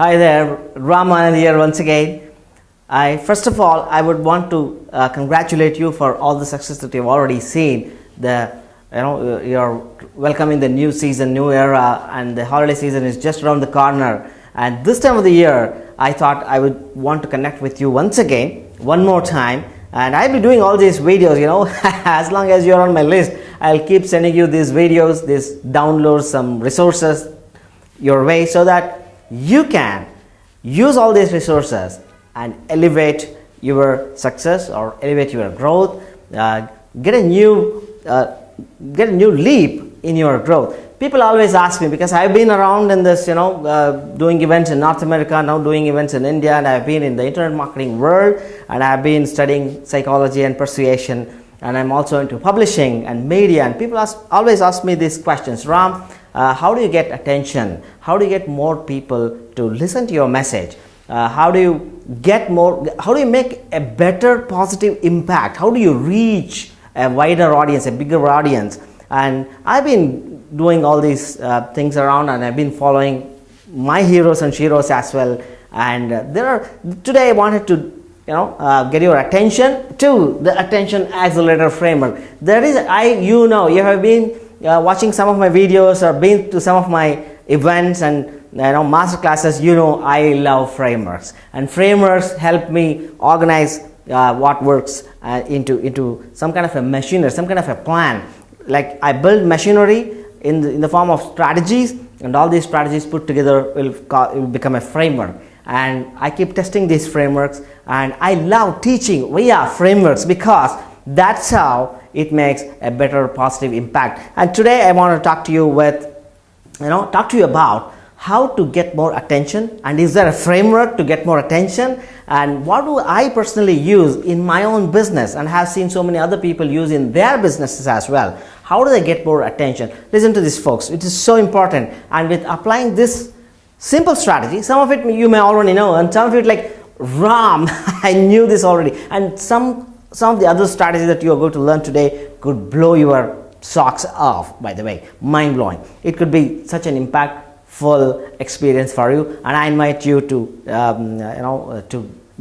Hi there, Raam here once again. First of all, I would want to congratulate you for all the success that you've already seen. You're welcoming the new season, new era, and the holiday season is just around the corner. And this time of the year, I thought I would want to connect with you once again, one more time. And I'll be doing all these videos, as long as you're on my list, I'll keep sending you these videos, these downloads, some resources your way so that you can use all these resources and elevate your success or elevate your growth, get a new leap in your growth. People always ask me, because I've been around in this, doing events in North America, now doing events in India, and I've been in the internet marketing world, and I've been studying psychology and persuasion, and I'm also into publishing and media. And people always ask me these questions: Raam, how do you get attention? How do you get more people to listen to your message? How do you make a better positive impact? How do you reach a wider audience, a bigger audience? And I've been doing all these things around, and I've been following my heroes and sheroes as well. And today I wanted to get your attention to the Attention Accelerator Framework. You have been watching some of my videos or been to some of my events and master classes. I love frameworks, and frameworks help me organize what works into some kind of a machinery, some kind of a plan. Like I build machinery in the form of strategies, and all these strategies put together will become a framework. And I keep testing these frameworks, and I love teaching via frameworks because that's how it makes a better positive impact. And today I want to talk to you about how to get more attention, and is there a framework to get more attention, and what do I personally use in my own business and have seen so many other people use in their businesses as well. How do they get more attention? Listen to this, folks. It is so important. And with applying this simple strategy, some of it you may already know, and some of it like, Raam, I knew this already. And some of the other strategies that you are going to learn today could blow your socks off, by the way, mind blowing. It could be such an impactful experience for you, and I invite you to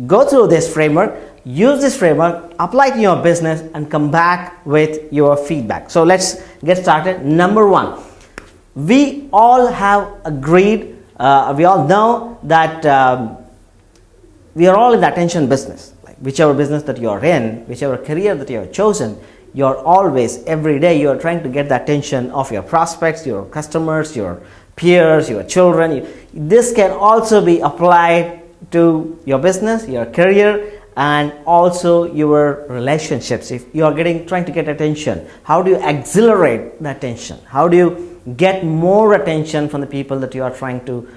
go through this framework, use this framework, apply it in your business, and come back with your feedback. So let's get started. Number one, we all have agreed, we all know that we are all in the attention business. Like whichever business that you are in, whichever career that you have chosen, you're always, every day, you're trying to get the attention of your prospects, your customers, your peers, your children. This can also be applied to your business, your career, and also your relationships. If you are trying to get attention, how do you accelerate the attention? How do you get more attention from the people that you are trying to,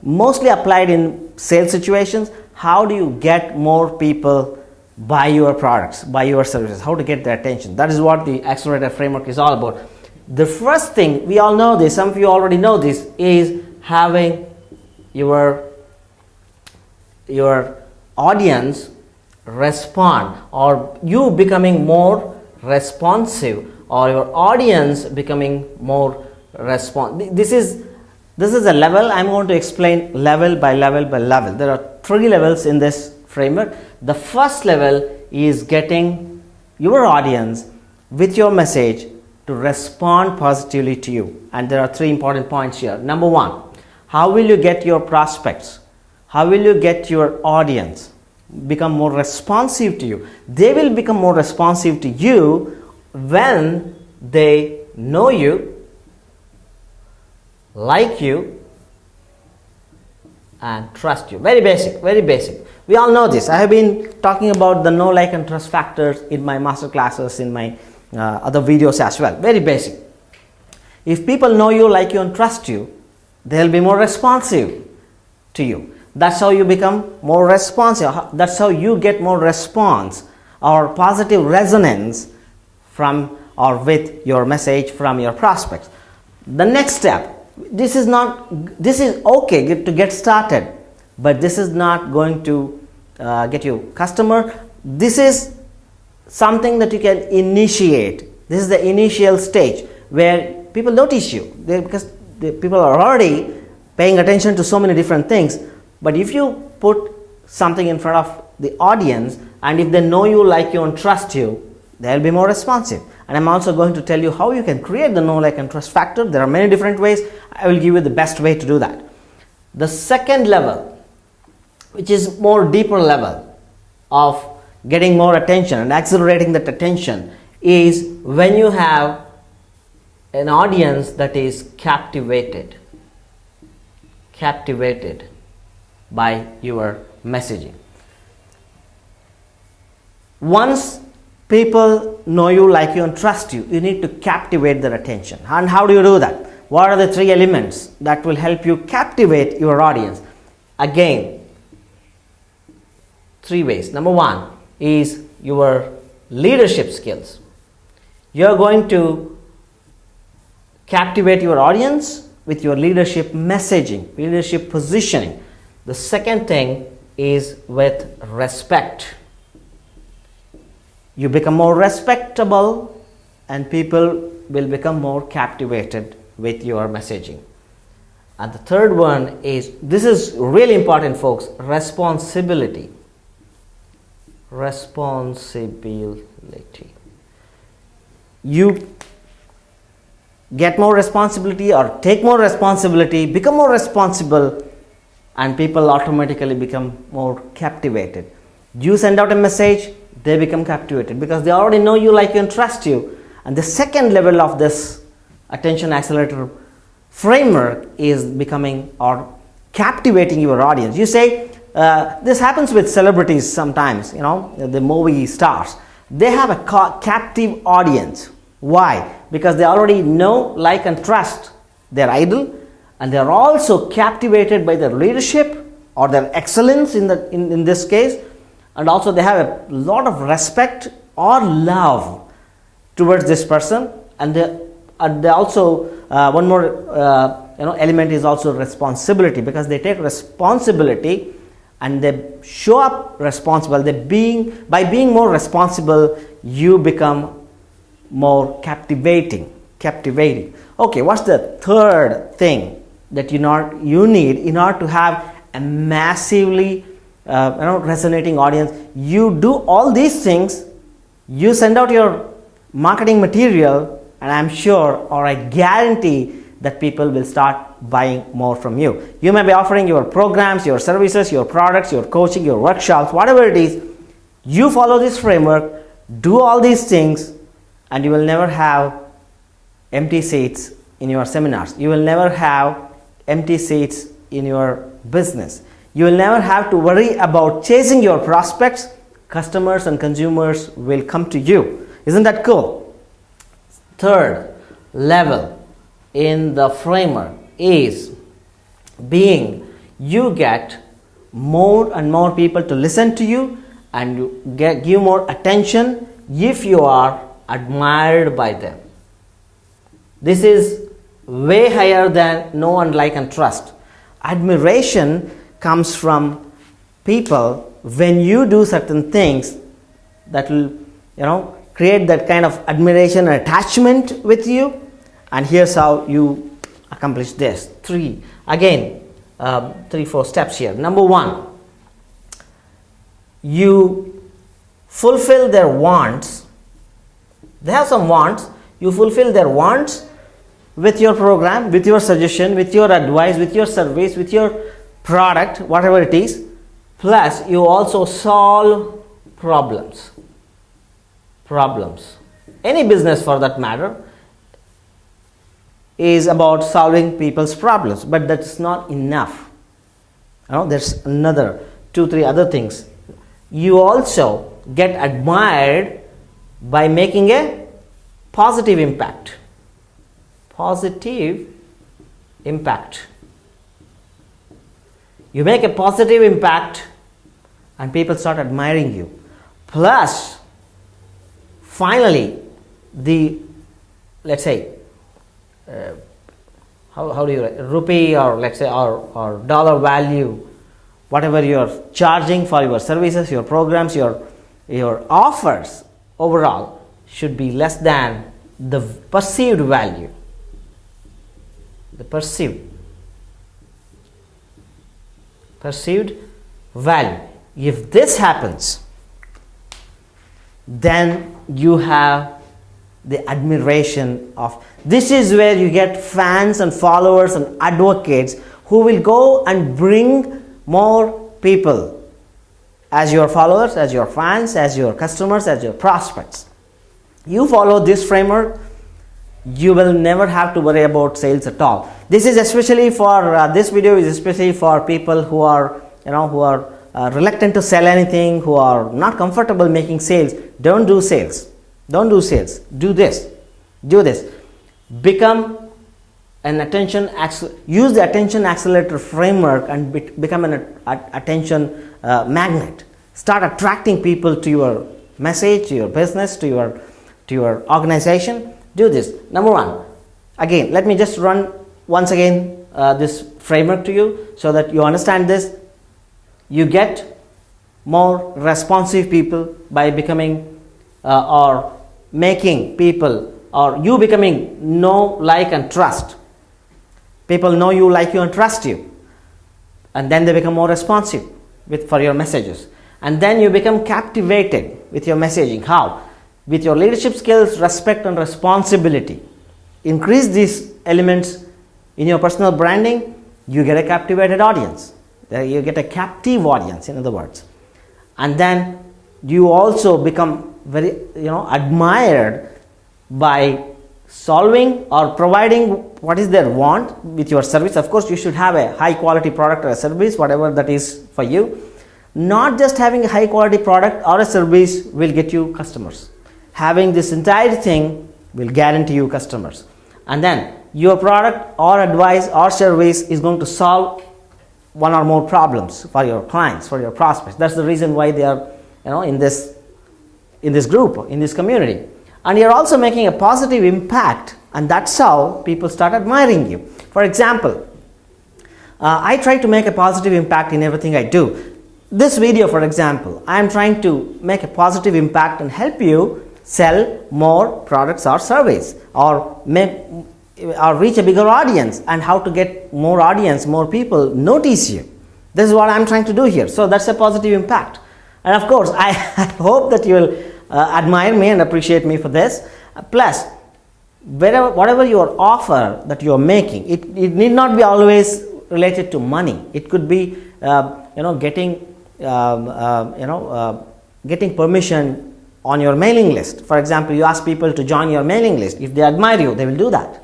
mostly applied in sales situations? How do you get more people buy your products, buy your services? How to get their attention? That is what the Accelerator Framework is all about. The first thing, we all know this, some of you already know this, is having your audience respond, or you becoming more responsive, or your audience becoming more responsive. This is a level. I'm going to explain level by level by level. There are 3 levels in this framework. The first level is getting your audience with your message to respond positively to you. And there are 3 important points here. Number 1, how will you get your prospects? How will you get your audience become more responsive to you? They will become more responsive to you when they know you, like you, and trust you. Very basic, very basic. We all know this. I have been talking about the know, like, and trust factors in my master classes, in my other videos as well. Very basic. If people know you, like you, and trust you, they'll be more responsive to you. That's how you become more responsive. That's how you get more response or positive resonance from or with your message from your prospects. The next step, this is okay to get started, but this is not going to get you customer. This is something that you can initiate. This is the initial stage where people notice you, because the people are already paying attention to so many different things. But if you put something in front of the audience, and if they know you, like you, and trust you, they'll be more responsive. And I'm also going to tell you how you can create the know, like, and trust factor. There are many different ways. I will give you the best way to do that. The second level, which is more deeper level of getting more attention and accelerating that attention, is when you have an audience that is captivated by your messaging. Once people know you, like you, and trust you, you need to captivate their attention. And how do you do that? What are the 3 elements that will help you captivate your audience? Again, 3 ways. Number 1 is your leadership skills. You're going to captivate your audience with your leadership messaging, leadership positioning. The second thing is with respect. You become more respectable, and people will become more captivated with your messaging. And the third one is, this is really important, folks, responsibility. You get more responsibility, or take more responsibility, become more responsible, and people automatically become more captivated. You send out a message, they become captivated because they already know you, like you, and trust you. And the second level of this attention accelerator framework is becoming or captivating your audience. You say, this happens with celebrities sometimes, the movie stars. They have a captive audience. Why? Because they already know, like, and trust their idol, and they are also captivated by their leadership or their excellence in this case, and also they have a lot of respect or love towards this person. And they also one more element is also responsibility, because they take responsibility and they show up responsible. By being more responsible, you become more captivating. Okay, what's the third thing that you need in order to have a massively resonating audience? You do all these things, you send out your marketing material, and I'm sure, or I guarantee, that people will start buying more from you. You may be offering your programs, your services, your products, your coaching, your workshops, whatever it is. You follow this framework, do all these things, and you will never have empty seats in your seminars. You will never have empty seats in your business. You will never have to worry about chasing your prospects. Customers and consumers will come to you. Isn't that cool? Third level in the framework is you get more and more people to listen to you, and you give more attention if you are admired by them. This is way higher than know and like and trust. Admiration comes from people when you do certain things that will create that kind of admiration and attachment with you. And here's how you accomplish this. 4 steps here. Number 1, you fulfill their wants. They have some wants. You fulfill their wants with your program, with your suggestion, with your advice, with your service, with your product, whatever it is. Plus, you also solve problems. Any business, for that matter, is about solving people's problems, but that's not enough. There's another 2-3 other things. You also get admired by making a positive impact. You make a positive impact and people start admiring you. Plus, finally, let's say, how do you write? Rupee, or let's say, or dollar value, whatever you're charging for your services, your programs, your offers overall should be less than the perceived value. perceived value. If this happens, then you have the admiration of, this is where you get fans and followers and advocates who will go and bring more people as your followers, as your fans, as your customers, as your prospects. You follow this framework, you will never have to worry about sales at all. This is especially for this video is especially for people who are reluctant to sell anything, who are not comfortable making sales. Don't do sales. Don't do sales. Do this. Do this. Become an use the attention accelerator framework and become an attention magnet. Start attracting people to your message, to your business, to your organization. Do this. Number one. Again, let me just run once again this framework to you so that you understand this. You get more responsive people by becoming or making people, or you becoming know, like and trust. People know you, like you and trust you, and then they become more responsive for your messages, and then you become captivated with your messaging. How? With your leadership skills, respect and responsibility. Increase these elements in your personal branding, you get a captivated audience. You get a captive audience, in other words. And then you also become very admired by solving or providing what is their want with your service. Of course, you should have a high quality product or a service, whatever that is for you. Not just having a high quality product or a service will get you customers. Having this entire thing will guarantee you customers. And then your product or advice or service is going to solve one or more problems for your clients, for your prospects. That's the reason why they are in this group, in this community. And you're also making a positive impact, and that's how people start admiring you. For example, I try to make a positive impact in everything I do. This video, for example, I am trying to make a positive impact and help you sell more products or services, or reach a bigger audience, and how to get more audience, more people notice you. This is what I'm trying to do here. So that's a positive impact. And of course, I hope that you will admire me and appreciate me for this. Plus, whatever your offer that you're making, it need not be always related to money. It could be getting permission on your mailing list. For example, you ask people to join your mailing list. If they admire you, they will do that.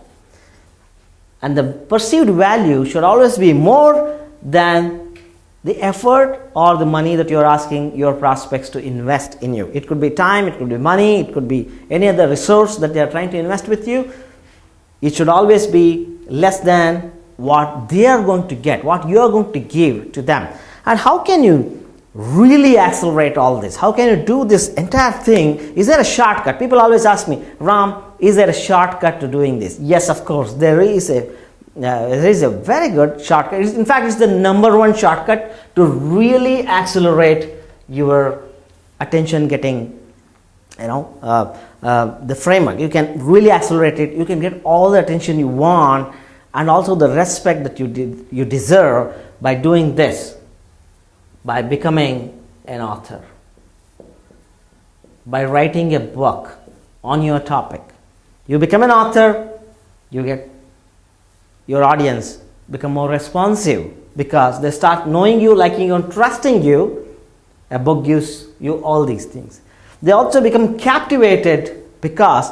And the perceived value should always be more than the effort or the money that you're asking your prospects to invest in you. It could be time, it could be money, it could be any other resource that they are trying to invest with you. It should always be less than what they are going to get, what you are going to give to them. And how can you really accelerate all this? How can you do this entire thing? Is there a shortcut? People always ask me, Ram, is there a shortcut to doing this? Yes, of course, there is a very good shortcut. In fact, it's the number one shortcut to really accelerate your attention getting, the framework. You can really accelerate it. You can get all the attention you want and also the respect that you deserve by doing this, by becoming an author, by writing a book on your topic. You become an author, you get your audience become more responsive because they start knowing you, liking you, and trusting you. A book gives you all these things. They also become captivated because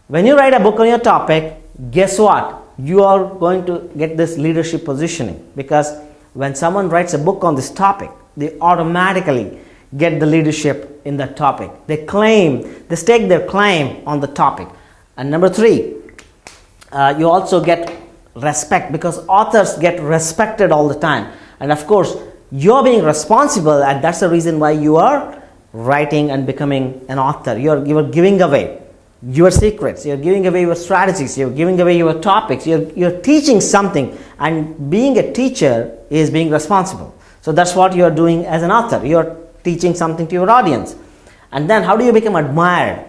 when you write a book on your topic, guess what? You are going to get this leadership positioning, because when someone writes a book on this topic, they automatically get the leadership in that topic. They stake their claim on the topic. And number 3, you also get respect, because authors get respected all the time. And of course, you're being responsible, and that's the reason why you are writing and becoming an author. You're giving away your secrets, you're giving away your strategies, you're giving away your topics, you're teaching something, and being a teacher is being responsible. So that's what you're doing as an author. You're teaching something to your audience. And then how do you become admired?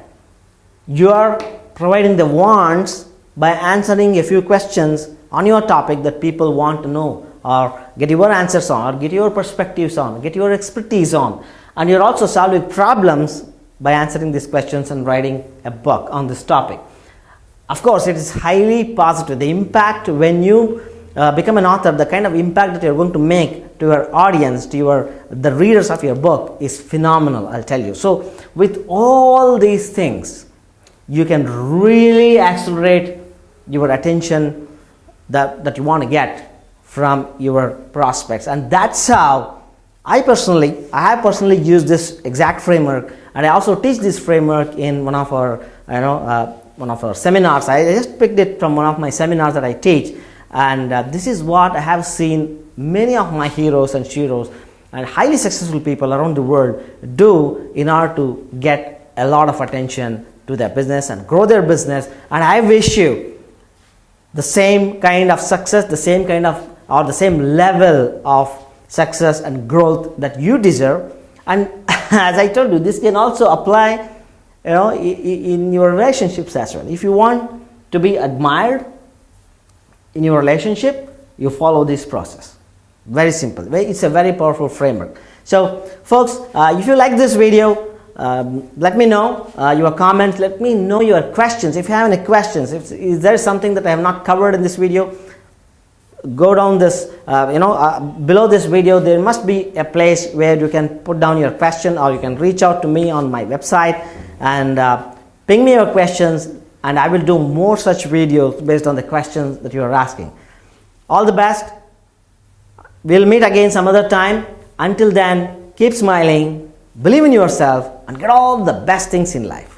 You're providing the wants by answering a few questions on your topic that people want to know or get your answers on, or get your perspectives on, get your expertise on, and you're also solving problems by answering these questions and writing a book on this topic. Of course, it is highly positive. The impact when you become an author, the kind of impact that you're going to make to your audience, to the readers of your book is phenomenal, I'll tell you. So with all these things, you can really accelerate your attention that you want to get from your prospects. And that's how I have personally used this exact framework, and I also teach this framework in one of our seminars. I just picked it from one of my seminars that I teach, and this is what I have seen many of my heroes and sheroes and highly successful people around the world do in order to get a lot of attention to their business and grow their business. And I wish you the same kind of success, the same level of success and growth that you deserve. And as I told you, this can also apply in your relationships as well. If you want to be admired in your relationship, you follow this process. Very simple. It's a very powerful framework. So folks, if you like this video, let me know your comments, let me know your questions. If you have any questions, if there is something that I have not covered in this video, go down this, below this video, there must be a place where you can put down your question, or you can reach out to me on my website and ping me your questions, and I will do more such videos based on the questions that you are asking. All the best. We'll meet again some other time. Until then, keep smiling, believe in yourself, and get all the best things in life.